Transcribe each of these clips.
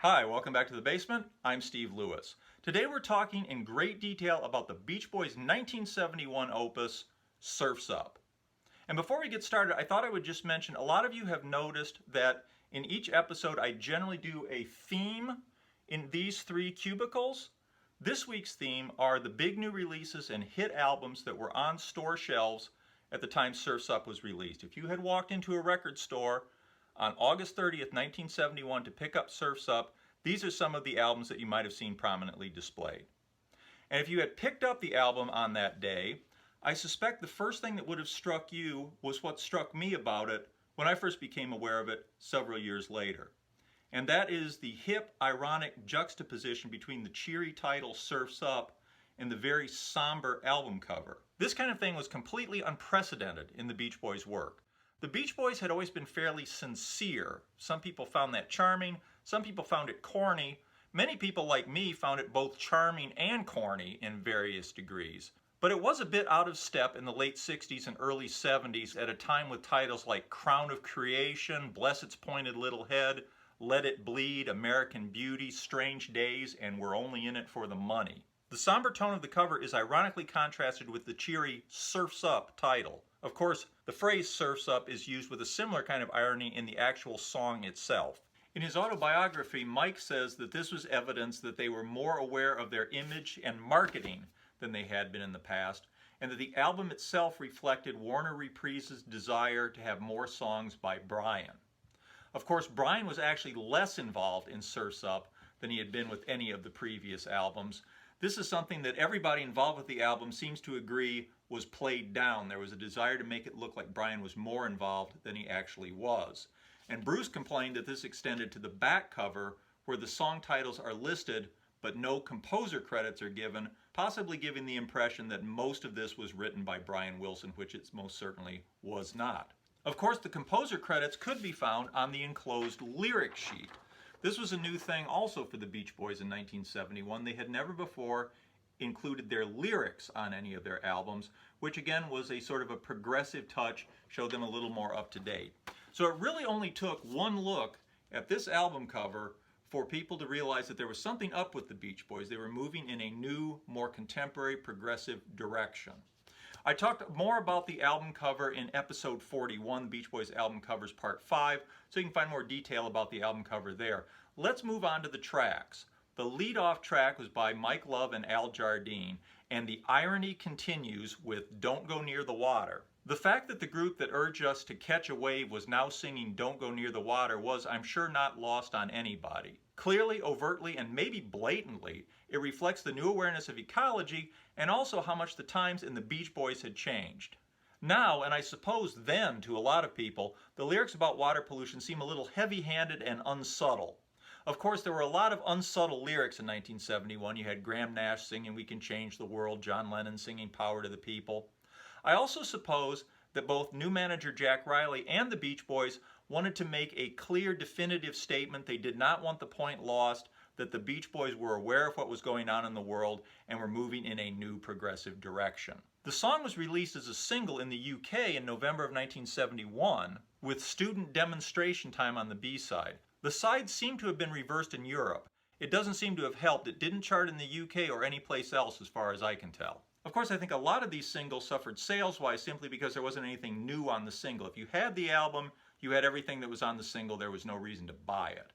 Hi, welcome back to the basement. I'm Steve Lewis. Today we're talking in great detail about the Beach Boys' 1971 opus, Surf's Up. And before we get started, I thought I would just mention a lot of you have noticed that in each episode I generally do a theme in these three cubicles. This week's theme are the big new releases and hit albums that were on store shelves at the time Surf's Up was released. If you had walked into a record store on August 30th, 1971 to pick up Surf's Up, these are some of the albums that you might have seen prominently displayed. And if you had picked up the album on that day, I suspect the first thing that would have struck you was what struck me about it when I first became aware of it several years later. And that is the hip, ironic juxtaposition between the cheery title Surf's Up and the very somber album cover. This kind of thing was completely unprecedented in the Beach Boys' work. The Beach Boys had always been fairly sincere. Some people found that charming, some people found it corny. Many people like me found it both charming and corny in various degrees. But it was a bit out of step in the late 60s and early 70s at a time with titles like Crown of Creation, Bless Its Pointed Little Head, Let It Bleed, American Beauty, Strange Days, and We're Only in It for the Money. The somber tone of the cover is ironically contrasted with the cheery Surf's Up title. Of course, the phrase Surf's Up is used with a similar kind of irony in the actual song itself. In his autobiography, Mike says that this was evidence that they were more aware of their image and marketing than they had been in the past, and that the album itself reflected Warner Reprise's desire to have more songs by Brian. Of course, Brian was actually less involved in Surf's Up than he had been with any of the previous albums. This is something that everybody involved with the album seems to agree was played down. There was a desire to make it look like Brian was more involved than he actually was. And Bruce complained that this extended to the back cover, where the song titles are listed but no composer credits are given, possibly giving the impression that most of this was written by Brian Wilson, which it most certainly was not. Of course, the composer credits could be found on the enclosed lyric sheet. This was a new thing also for the Beach Boys in 1971. They had never before included their lyrics on any of their albums, which again was a sort of a progressive touch, showed them a little more up to date. So it really only took one look at this album cover for people to realize that there was something up with the Beach Boys. They were moving in a new, more contemporary, progressive direction. I talked more about the album cover in episode 41, Beach Boys album covers part 5, so you can find more detail about the album cover there. Let's move on to the tracks. The lead-off track was by Mike Love and Al Jardine, and the irony continues with Don't Go Near the Water. The fact that the group that urged us to catch a wave was now singing Don't Go Near the Water was, I'm sure, not lost on anybody. Clearly, overtly, and maybe blatantly, it reflects the new awareness of ecology and also how much the times and the Beach Boys had changed. Now, and I suppose then to a lot of people, the lyrics about water pollution seem a little heavy-handed and unsubtle. Of course, there were a lot of unsubtle lyrics in 1971. You had Graham Nash singing We Can Change the World, John Lennon singing Power to the People. I also suppose that both new manager Jack Riley and the Beach Boys wanted to make a clear, definitive statement. They did not want the point lost that the Beach Boys were aware of what was going on in the world and were moving in a new progressive direction. The song was released as a single in the UK in November of 1971 with Student Demonstration Time on the B-side. The sides seem to have been reversed in Europe. It doesn't seem to have helped. It didn't chart in the UK or any place else as far as I can tell. Of course, I think a lot of these singles suffered sales-wise simply because there wasn't anything new on the single. If you had the album, you had everything that was on the single. There was no reason to buy it.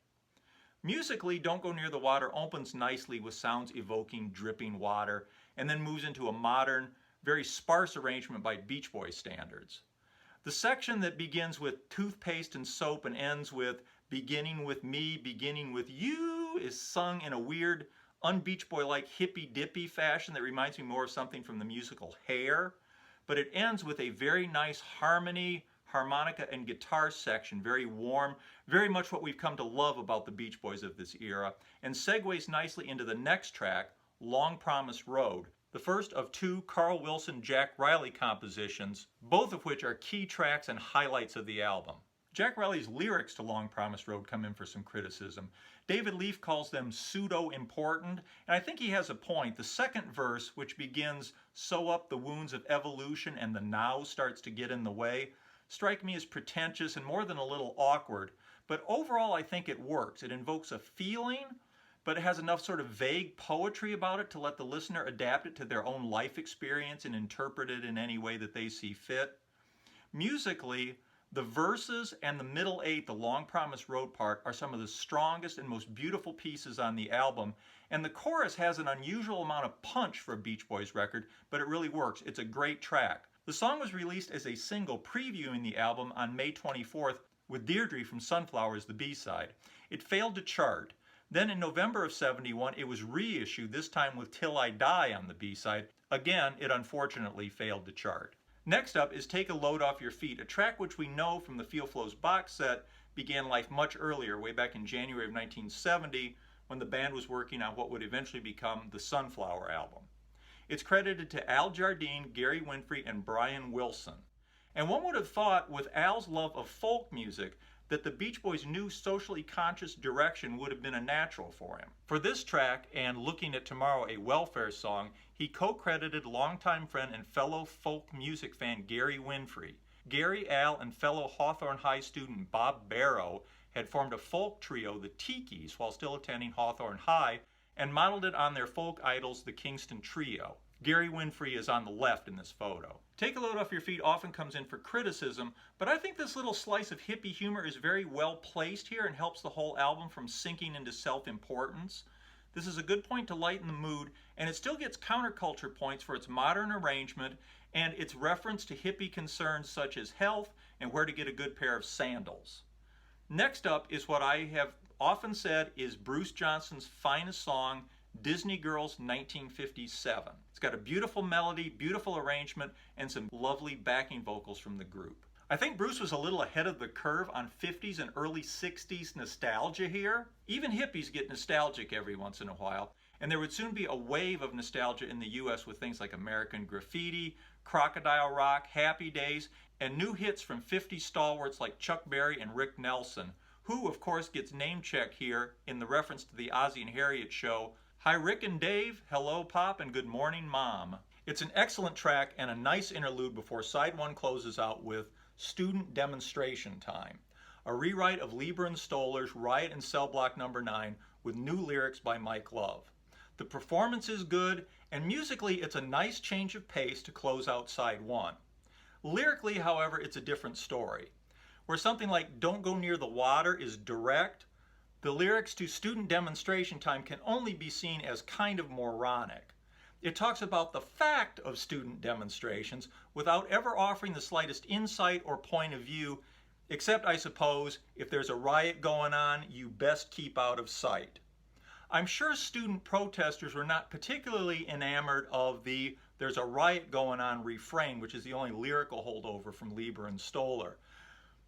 Musically, Don't Go Near the Water opens nicely with sounds evoking dripping water and then moves into a modern, very sparse arrangement by Beach Boys standards. The section that begins with toothpaste and soap and ends with beginning with me, beginning with you is sung in a weird, un-Beach Boy-like hippy-dippy fashion that reminds me more of something from the musical Hair, but it ends with a very nice harmony, harmonica, and guitar section, very warm, very much what we've come to love about the Beach Boys of this era, and segues nicely into the next track, Long Promised Road, the first of two Carl Wilson-Jack Riley compositions, both of which are key tracks and highlights of the album. Jack Riley's lyrics to Long Promised Road come in for some criticism. David Leaf calls them pseudo-important, and I think he has a point. The second verse, which begins, sew up the wounds of evolution and the now starts to get in the way, strike me as pretentious and more than a little awkward, But overall, I think it works. It invokes a feeling, but it has enough sort of vague poetry about it to let the listener adapt it to their own life experience and interpret it in any way that they see fit. Musically, the verses and the middle eight, the Long Promised Road part, are some of the strongest and most beautiful pieces on the album. And the chorus has an unusual amount of punch for a Beach Boys record, but it really works. It's a great track. The song was released as a single previewing the album on May 24th with Deirdre from Sunflower as the B-side. It failed to chart. Then in November of '71, it was reissued, this time with Till I Die on the B-side. Again, it unfortunately failed to chart. Next up is Take a Load Off Your Feet, a track which we know from the Feel Flows box set began life much earlier, way back in January of 1970, when the band was working on what would eventually become the Sunflower album. It's credited to Al Jardine, Gary Winfrey, and Brian Wilson. And one would have thought, with Al's love of folk music, that the Beach Boys' new socially conscious direction would have been a natural for him. For this track, and Looking at Tomorrow, a welfare song, he co-credited longtime friend and fellow folk music fan Gary Winfrey. Gary, Al, and fellow Hawthorne High student Bob Barrow had formed a folk trio, the Tikis, while still attending Hawthorne High, and modeled it on their folk idols, the Kingston Trio. Gary Winfrey is on the left in this photo. Take a Load Off Your Feet often comes in for criticism, but I think this little slice of hippie humor is very well placed here and helps the whole album from sinking into self-importance. This is a good point to lighten the mood, and it still gets counterculture points for its modern arrangement and its reference to hippie concerns such as health and where to get a good pair of sandals. Next up is what I have often said is Bruce Johnston's finest song, Disney Girls 1957. It's got a beautiful melody, beautiful arrangement, and some lovely backing vocals from the group. I think Bruce was a little ahead of the curve on 50s and early 60s nostalgia here. Even hippies get nostalgic every once in a while, and there would soon be a wave of nostalgia in the US with things like American Graffiti, Crocodile Rock, Happy Days, and new hits from 50 stalwarts like Chuck Berry and Rick Nelson, who of course gets name-checked here in the reference to the Ozzie and Harriet show, Hi Rick and Dave, Hello Pop, and Good Morning Mom. It's an excellent track and a nice interlude before side one closes out with Student Demonstration Time, a rewrite of Lieber and Stoller's Riot in Cell Block No. 9 with new lyrics by Mike Love. The performance is good, and musically it's a nice change of pace to close out side one. Lyrically, however, it's a different story. Where something like Don't Go Near the Water is direct, the lyrics to Student Demonstration Time can only be seen as kind of moronic. It talks about the fact of student demonstrations without ever offering the slightest insight or point of view, except, I suppose, if there's a riot going on, you best keep out of sight. I'm sure student protesters were not particularly enamored of the "there's a riot going on" refrain, which is the only lyrical holdover from Lieber and Stoller.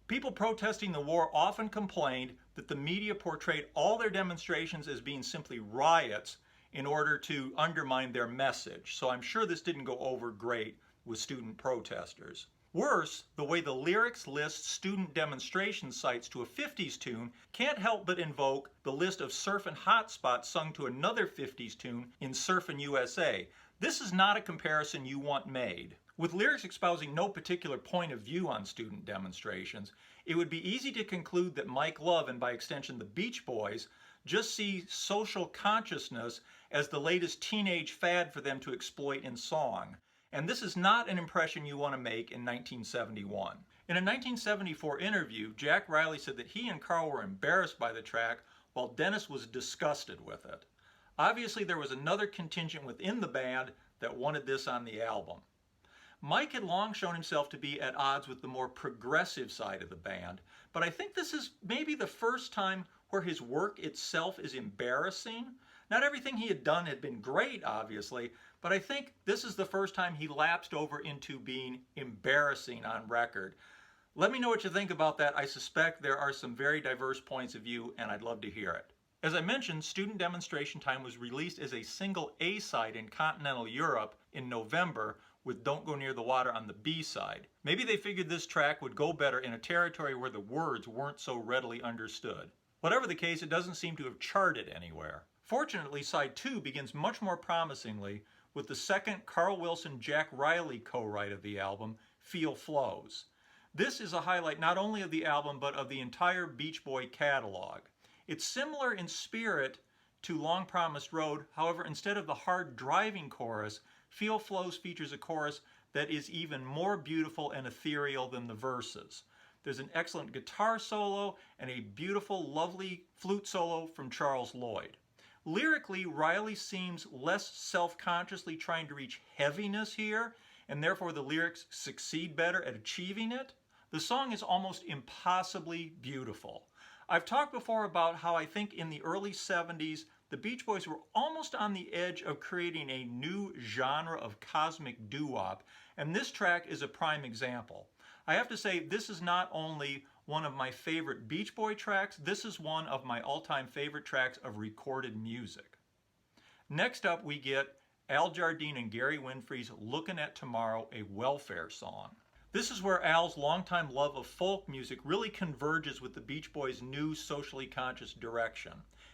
People protesting the war often complained that the media portrayed all their demonstrations as being simply riots in order to undermine their message, so I'm sure this didn't go over great with student protesters. Worse, the way the lyrics list student demonstration sites to a 50s tune can't help but invoke the list of surfin' hotspots sung to another 50s tune in Surfin' USA. This is not a comparison you want made. With lyrics espousing no particular point of view on student demonstrations, it would be easy to conclude that Mike Love, and by extension the Beach Boys, just see social consciousness as the latest teenage fad for them to exploit in song. And this is not an impression you want to make in 1971. In a 1974 interview, Jack Riley said that he and Carl were embarrassed by the track, while Dennis was disgusted with it. Obviously, there was another contingent within the band that wanted this on the album. Mike had long shown himself to be at odds with the more progressive side of the band, but I think this is maybe the first time where his work itself is embarrassing. Not everything he had done had been great, obviously, but I think this is the first time he lapsed over into being embarrassing on record. Let me know what you think about that. I suspect there are some very diverse points of view, and I'd love to hear it. As I mentioned, Student Demonstration Time was released as a single A-side in continental Europe in November, with Don't Go Near the Water on the B-side. Maybe they figured this track would go better in a territory where the words weren't so readily understood. Whatever the case, it doesn't seem to have charted anywhere. Fortunately, side 2 begins much more promisingly with the second Carl Wilson-Jack Riley co-write of the album, Feel Flows. This is a highlight not only of the album, but of the entire Beach Boy catalog. It's similar in spirit to Long Promised Road. However, instead of the hard driving chorus, Feel Flows features a chorus that is even more beautiful and ethereal than the verses. There's an excellent guitar solo and a beautiful, lovely flute solo from Charles Lloyd. Lyrically, Riley seems less self-consciously trying to reach heaviness here, and therefore the lyrics succeed better at achieving it. The song is almost impossibly beautiful. I've talked before about how I think in the early 70s, the Beach Boys were almost on the edge of creating a new genre of cosmic doo-wop, and this track is a prime example. I have to say, this is not only one of my favorite Beach Boy tracks, this is one of my all-time favorite tracks of recorded music. Next up, we get Al Jardine and Gary Winfrey's Lookin' at Tomorrow, a welfare song. This is where Al's longtime love of folk music really converges with the Beach Boys' new socially conscious direction.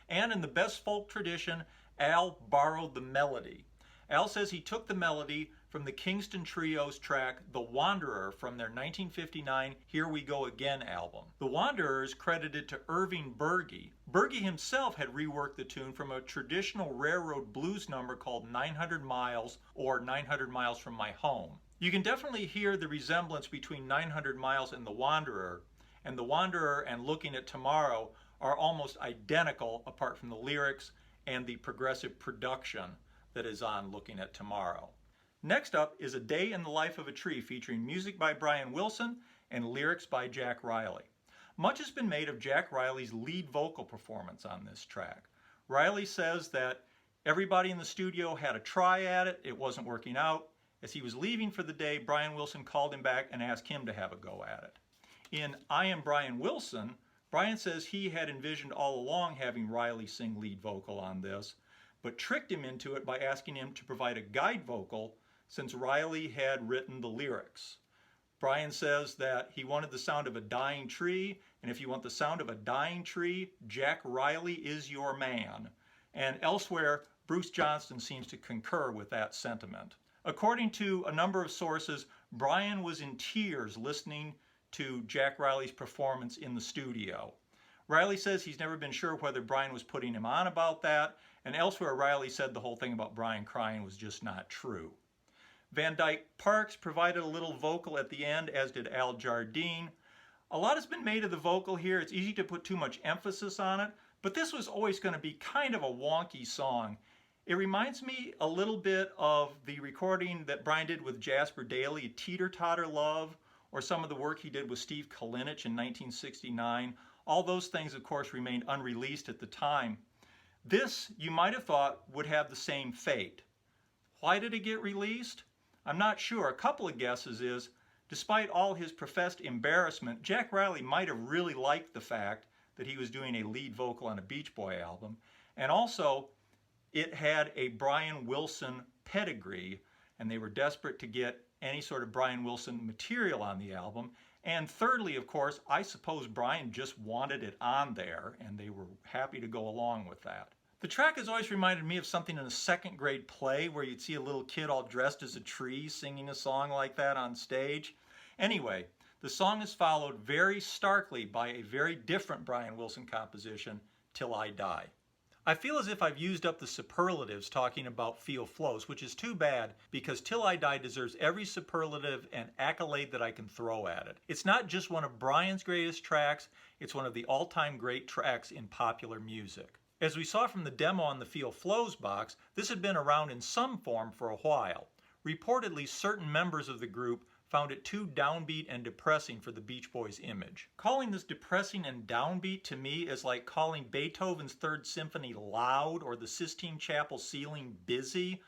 And in the best folk tradition, Al borrowed the melody. Al says he took the melody from the Kingston Trio's track The Wanderer from their 1959 Here We Go Again album. The Wanderer is credited to Irving Berge. Berge himself had reworked the tune from a traditional railroad blues number called 900 Miles or 900 Miles from My Home. You can definitely hear the resemblance between 900 Miles and The Wanderer and Looking at Tomorrow are almost identical apart from the lyrics and the progressive production that is on Looking at Tomorrow. Next up is A Day in the Life of a Tree featuring music by Brian Wilson and lyrics by Jack Riley. Much has been made of Jack Riley's lead vocal performance on this track. Riley says that everybody in the studio had a try at it, it wasn't working out. As he was leaving for the day, Brian Wilson called him back and asked him to have a go at it. In I Am Brian Wilson, Brian says he had envisioned all along having Riley sing lead vocal on this, but tricked him into it by asking him to provide a guide vocal since Riley had written the lyrics. Brian says that he wanted the sound of a dying tree, and if you want the sound of a dying tree, Jack Riley is your man. And elsewhere, Bruce Johnston seems to concur with that sentiment. According to a number of sources, Brian was in tears listening to Jack Riley's performance in the studio. Riley says he's never been sure whether Brian was putting him on about that, and elsewhere Riley said the whole thing about Brian crying was just not true. Van Dyke Parks provided a little vocal at the end, as did Al Jardine. A lot has been made of the vocal here. It's easy to put too much emphasis on it, but this was always going to be kind of a wonky song. It reminds me a little bit of the recording that Brian did with Jasper Daly, Teeter Totter Love, or some of the work he did with Steve Kalinich in 1969. All those things, of course, remained unreleased at the time. This, you might have thought, would have the same fate. Why did it get released? I'm not sure. A couple of guesses is, despite all his professed embarrassment, Jack Riley might have really liked the fact that he was doing a lead vocal on a Beach Boy album, and also it had a Brian Wilson pedigree, and they were desperate to get any sort of Brian Wilson material on the album. And thirdly, of course, I suppose Brian just wanted it on there, and they were happy to go along with that. The track has always reminded me of something in a second grade play where you'd see a little kid all dressed as a tree singing a song like that on stage. Anyway, the song is followed very starkly by a very different Brian Wilson composition, Till I Die. I feel as if I've used up the superlatives talking about Feel Flows, which is too bad because Till I Die deserves every superlative and accolade that I can throw at it. It's not just one of Brian's greatest tracks, it's one of the all-time great tracks in popular music. As we saw from the demo on the Feel Flows box, this had been around in some form for a while. Reportedly, certain members of the group found it too downbeat and depressing for the Beach Boys' image. Calling this depressing and downbeat to me is like calling Beethoven's Third Symphony loud or the Sistine Chapel ceiling busy.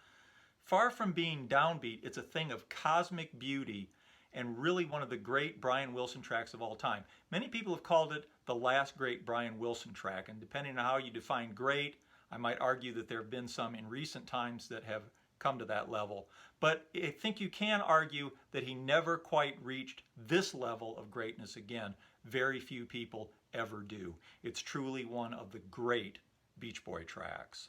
Far from being downbeat, it's a thing of cosmic beauty and really one of the great Brian Wilson tracks of all time. Many people have called it the last great Brian Wilson track, and depending on how you define great, I might argue that there have been some in recent times that have come to that level. But I think you can argue that he never quite reached this level of greatness again. Very few people ever do. It's truly one of the great Beach Boy tracks.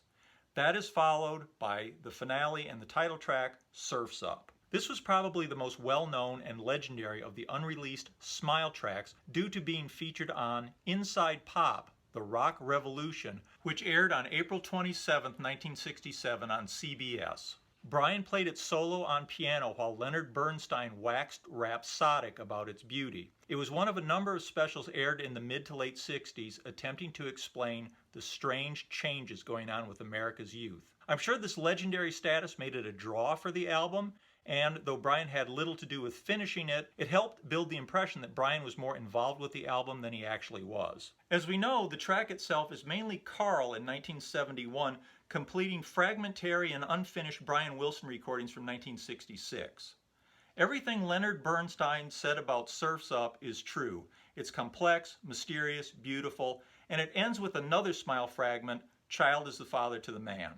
That is followed by the finale and the title track, Surf's Up. This was probably the most well-known and legendary of the unreleased Smile tracks due to being featured on Inside Pop, The Rock Revolution, which aired on April 27, 1967 on CBS. Brian played it solo on piano while Leonard Bernstein waxed rhapsodic about its beauty. It was one of a number of specials aired in the mid to late 60s attempting to explain the strange changes going on with America's youth. I'm sure this legendary status made it a draw for the album, and though Brian had little to do with finishing it, it helped build the impression that Brian was more involved with the album than he actually was. As we know, the track itself is mainly Carl in 1971, completing fragmentary and unfinished Brian Wilson recordings from 1966. Everything Leonard Bernstein said about Surf's Up is true. It's complex, mysterious, beautiful, and it ends with another Smile fragment, Child is the Father to the Man.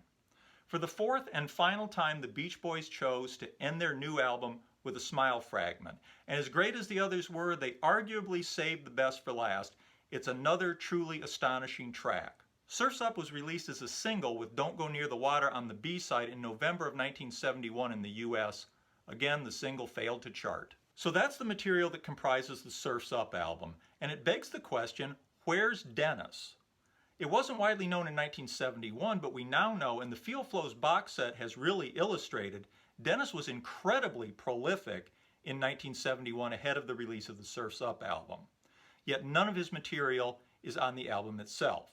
For the fourth and final time, the Beach Boys chose to end their new album with a Smile fragment. And as great as the others were, they arguably saved the best for last. It's another truly astonishing track. Surf's Up was released as a single with Don't Go Near the Water on the B-side in November of 1971 in the US. Again, the single failed to chart. So that's the material that comprises the Surf's Up album. And it begs the question, where's Dennis? It wasn't widely known in 1971, but we now know, and the Feel Flows box set has really illustrated, Dennis was incredibly prolific in 1971 ahead of the release of the Surf's Up album. Yet none of his material is on the album itself.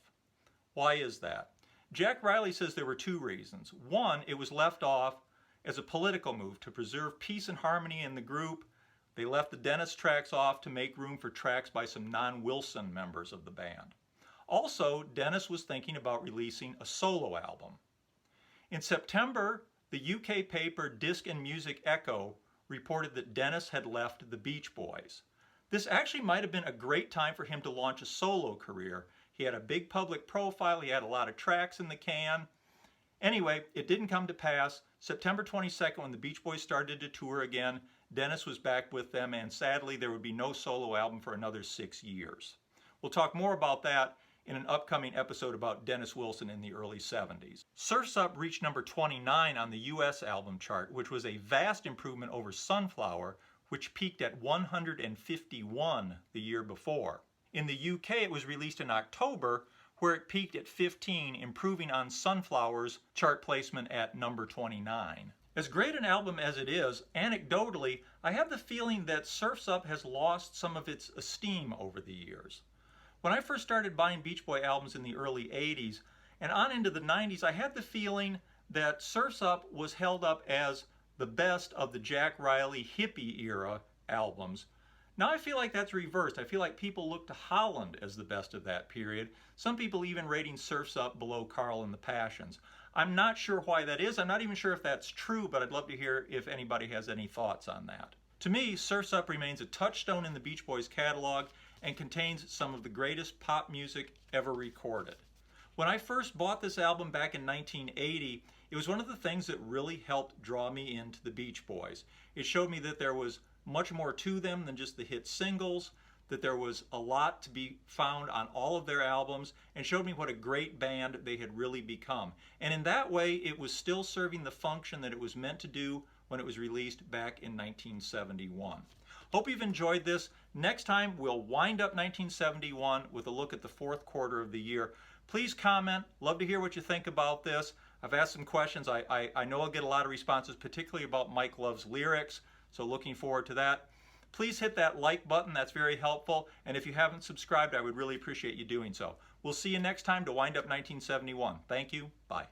Why is that? Jack Riley says there were two reasons. One, it was left off as a political move to preserve peace and harmony in the group. They left the Dennis tracks off to make room for tracks by some non-Wilson members of the band. Also, Dennis was thinking about releasing a solo album. In September, the UK paper Disc and Music Echo reported that Dennis had left the Beach Boys. This actually might have been a great time for him to launch a solo career. He had a big public profile, he had a lot of tracks in the can. Anyway, it didn't come to pass. September 22nd, when the Beach Boys started to tour again, Dennis was back with them, and sadly there would be no solo album for another 6 years. We'll talk more about that in an upcoming episode about Dennis Wilson in the early 70s. Surf's Up reached number 29 on the US album chart, which was a vast improvement over Sunflower, which peaked at 151 the year before. In the UK, it was released in October, where it peaked at 15, improving on Sunflower's chart placement at number 29. As great an album as it is, anecdotally, I have the feeling that Surf's Up has lost some of its esteem over the years. When I first started buying Beach Boy albums in the early 80s and on into the 90s, I had the feeling that Surf's Up was held up as the best of the Jack Riley Hippie era albums. Now I feel like that's reversed. I feel like people look to Holland as the best of that period. Some people even rating Surf's Up below Carl and the Passions. I'm not sure why that is. I'm not even sure if that's true, but I'd love to hear if anybody has any thoughts on that. To me, Surf's Up remains a touchstone in the Beach Boys catalog and contains some of the greatest pop music ever recorded. When I first bought this album back in 1980, it was one of the things that really helped draw me into the Beach Boys. It showed me that there was much more to them than just the hit singles, that there was a lot to be found on all of their albums, and showed me what a great band they had really become. And in that way, it was still serving the function that it was meant to do when it was released back in 1971. Hope you've enjoyed this. Next time, we'll wind up 1971 with a look at the fourth quarter of the year. Please comment. Love to hear what you think about this. I've asked some questions. I know I'll get a lot of responses, particularly about Mike Love's lyrics, so looking forward to that. Please hit that like button. That's very helpful. And if you haven't subscribed, I would really appreciate you doing so. We'll see you next time to wind up 1971. Thank you. Bye.